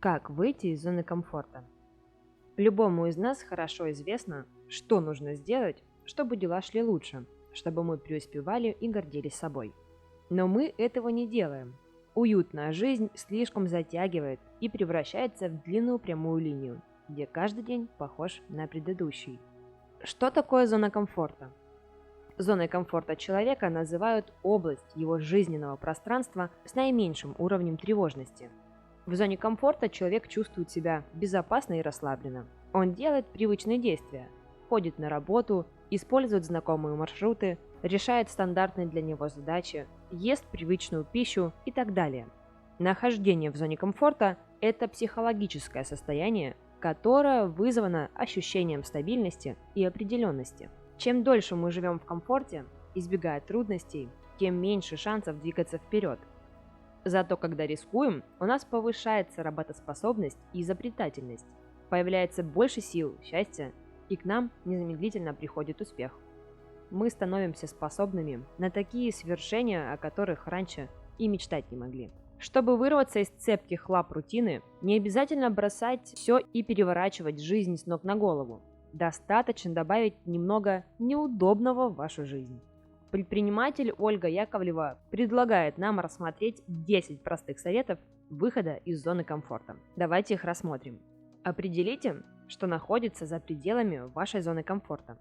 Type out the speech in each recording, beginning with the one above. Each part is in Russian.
Как выйти из зоны комфорта? Любому из нас хорошо известно, что нужно сделать, чтобы дела шли лучше, чтобы мы преуспевали и гордились собой. Но мы этого не делаем. Уютная жизнь слишком затягивает и превращается в длинную прямую линию, где каждый день похож на предыдущий. Что такое зона комфорта? Зоной комфорта человека называют область его жизненного пространства с наименьшим уровнем тревожности. В зоне комфорта человек чувствует себя безопасно и расслабленно. Он делает привычные действия, ходит на работу, использует знакомые маршруты, решает стандартные для него задачи, ест привычную пищу и так далее. Нахождение в зоне комфорта – это психологическое состояние, которое вызвано ощущением стабильности и определенности. Чем дольше мы живем в комфорте, избегая трудностей, тем меньше шансов двигаться вперед. Зато когда рискуем, у нас повышается работоспособность и изобретательность, появляется больше сил, счастья, и к нам незамедлительно приходит успех. Мы становимся способными на такие свершения, о которых раньше и мечтать не могли. Чтобы вырваться из цепких лап рутины, не обязательно бросать все и переворачивать жизнь с ног на голову. Достаточно добавить немного неудобного в вашу жизнь. Предприниматель Ольга Яковлева предлагает нам рассмотреть 10 простых советов выхода из зоны комфорта. Давайте их рассмотрим. Определите, что находится за пределами вашей зоны комфорта.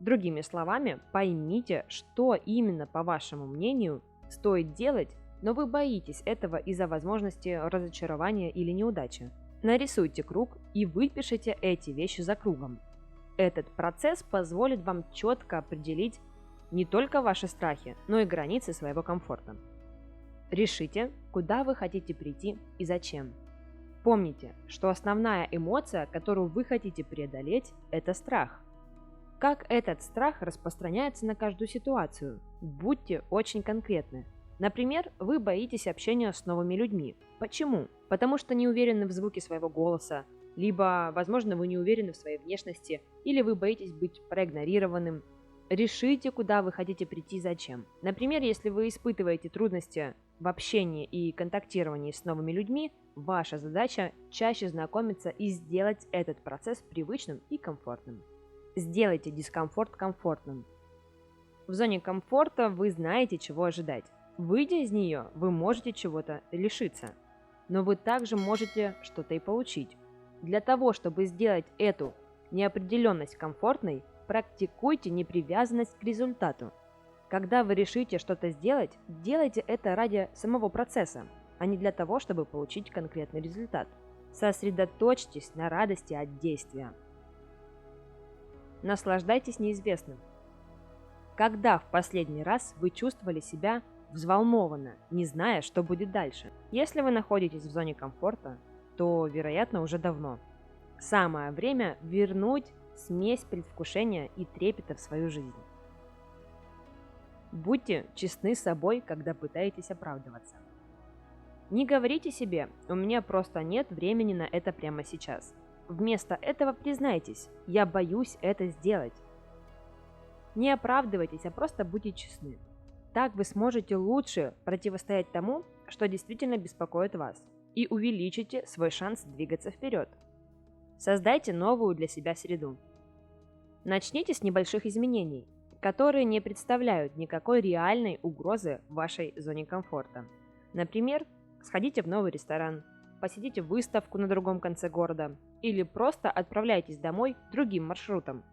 Другими словами, поймите, что именно, по вашему мнению, стоит делать, но вы боитесь этого из-за возможности разочарования или неудачи. Нарисуйте круг и выпишите эти вещи за кругом. Этот процесс позволит вам четко определить не только ваши страхи, но и границы своего комфорта. Решите, куда вы хотите прийти и зачем. Помните, что основная эмоция, которую вы хотите преодолеть, это страх. Как этот страх распространяется на каждую ситуацию? Будьте очень конкретны. Например, вы боитесь общения с новыми людьми. Почему? Потому что не уверены в звуке своего голоса, либо, возможно, вы не уверены в своей внешности, или вы боитесь быть проигнорированным. Решите, куда вы хотите прийти и зачем. Например, если вы испытываете трудности в общении и контактировании с новыми людьми, ваша задача чаще знакомиться и сделать этот процесс привычным и комфортным. Сделайте дискомфорт комфортным. В зоне комфорта вы знаете, чего ожидать. Выйдя из нее, вы можете чего-то лишиться, но вы также можете что-то и получить. Для того, чтобы сделать эту неопределенность комфортной, практикуйте непривязанность к результату. Когда вы решите что-то сделать, делайте это ради самого процесса, а не для того, чтобы получить конкретный результат. Сосредоточьтесь на радости от действия. Наслаждайтесь неизвестным. Когда в последний раз вы чувствовали себя взволнованно, не зная, что будет дальше? Если вы находитесь в зоне комфорта, то, вероятно, уже давно. Самое время вернуть смесь предвкушения и трепета в свою жизнь. Будьте честны с собой, когда пытаетесь оправдываться. Не говорите себе: «У меня просто нет времени на это прямо сейчас». Вместо этого признайтесь: «Я боюсь это сделать». Не оправдывайтесь, а просто будьте честны. Так вы сможете лучше противостоять тому, что действительно беспокоит вас, и увеличите свой шанс двигаться вперед. Создайте новую для себя среду. Начните с небольших изменений, которые не представляют никакой реальной угрозы в вашей зоне комфорта. Например, сходите в новый ресторан, посетите выставку на другом конце города или просто отправляйтесь домой другим маршрутом.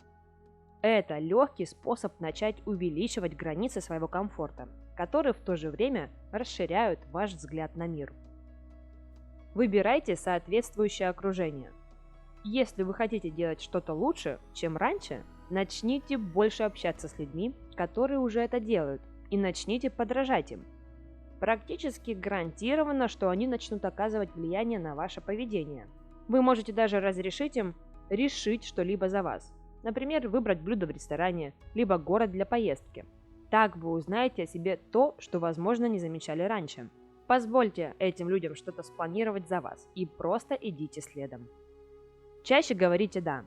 Это легкий способ начать увеличивать границы своего комфорта, которые в то же время расширяют ваш взгляд на мир. Выбирайте соответствующее окружение. Если вы хотите делать что-то лучше, чем раньше, начните больше общаться с людьми, которые уже это делают, и начните подражать им. Практически гарантировано, что они начнут оказывать влияние на ваше поведение. Вы можете даже разрешить им решить что-либо за вас. Например, выбрать блюдо в ресторане, либо город для поездки. Так вы узнаете о себе то, что, возможно, не замечали раньше. Позвольте этим людям что-то спланировать за вас и просто идите следом. Чаще говорите «да».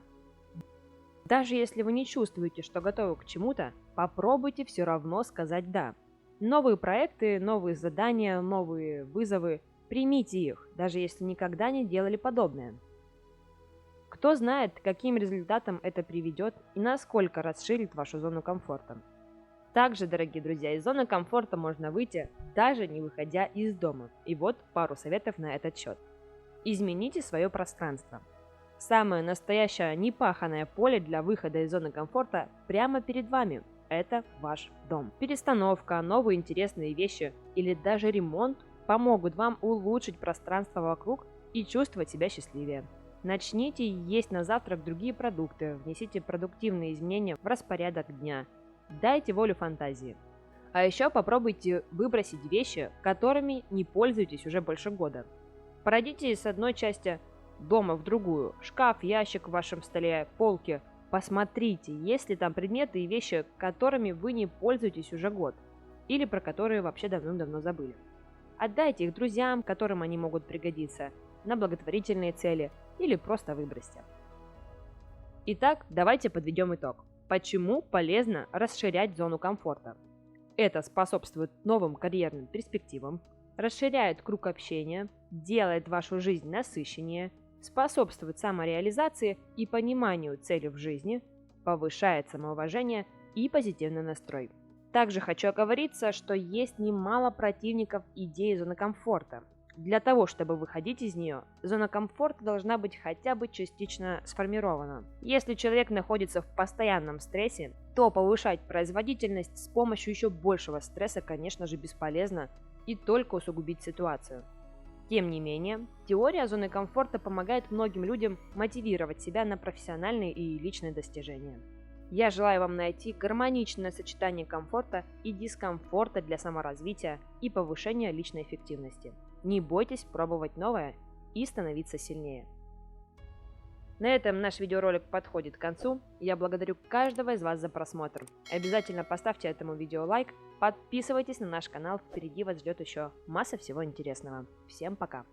Даже если вы не чувствуете, что готовы к чему-то, попробуйте все равно сказать «да». Новые проекты, новые задания, новые вызовы Примите их, даже если никогда не делали подобное. Кто знает, к каким результатам это приведет и насколько расширит вашу зону комфорта. Также, дорогие друзья, из зоны комфорта можно выйти, даже не выходя из дома. И вот пару советов на этот счет. Измените свое пространство. Самое настоящее непаханное поле для выхода из зоны комфорта прямо перед вами. Это ваш дом. Перестановка, новые интересные вещи или даже ремонт помогут вам улучшить пространство вокруг и чувствовать себя счастливее. Начните есть на завтрак другие продукты, внесите продуктивные изменения в распорядок дня. Дайте волю фантазии. А еще попробуйте выбросить вещи, которыми не пользуетесь уже больше года. Пройдите с одной части дома в другую. Шкаф, ящик в вашем столе, полки. Посмотрите, есть ли там предметы и вещи, которыми вы не пользуетесь уже год. Или про которые вообще давным-давно забыли. Отдайте их друзьям, которым они могут пригодиться, на благотворительные цели или просто выбросьте. Итак, давайте подведем итог. Почему полезно расширять зону комфорта? Это способствует новым карьерным перспективам, расширяет круг общения, делает вашу жизнь насыщеннее, способствует самореализации и пониманию цели в жизни, повышает самоуважение и позитивный настрой. Также хочу оговориться, что есть немало противников идеи зоны комфорта. Для того, чтобы выходить из нее, зона комфорта должна быть хотя бы частично сформирована. Если человек находится в постоянном стрессе, то повышать производительность с помощью еще большего стресса, конечно же, бесполезно и только усугубить ситуацию. Тем не менее, теория зоны комфорта помогает многим людям мотивировать себя на профессиональные и личные достижения. Я желаю вам найти гармоничное сочетание комфорта и дискомфорта для саморазвития и повышения личной эффективности. Не бойтесь пробовать новое и становиться сильнее. На этом наш видеоролик подходит к концу. Я благодарю каждого из вас за просмотр. Обязательно поставьте этому видео лайк, подписывайтесь на наш канал, впереди вас ждет еще масса всего интересного. Всем пока!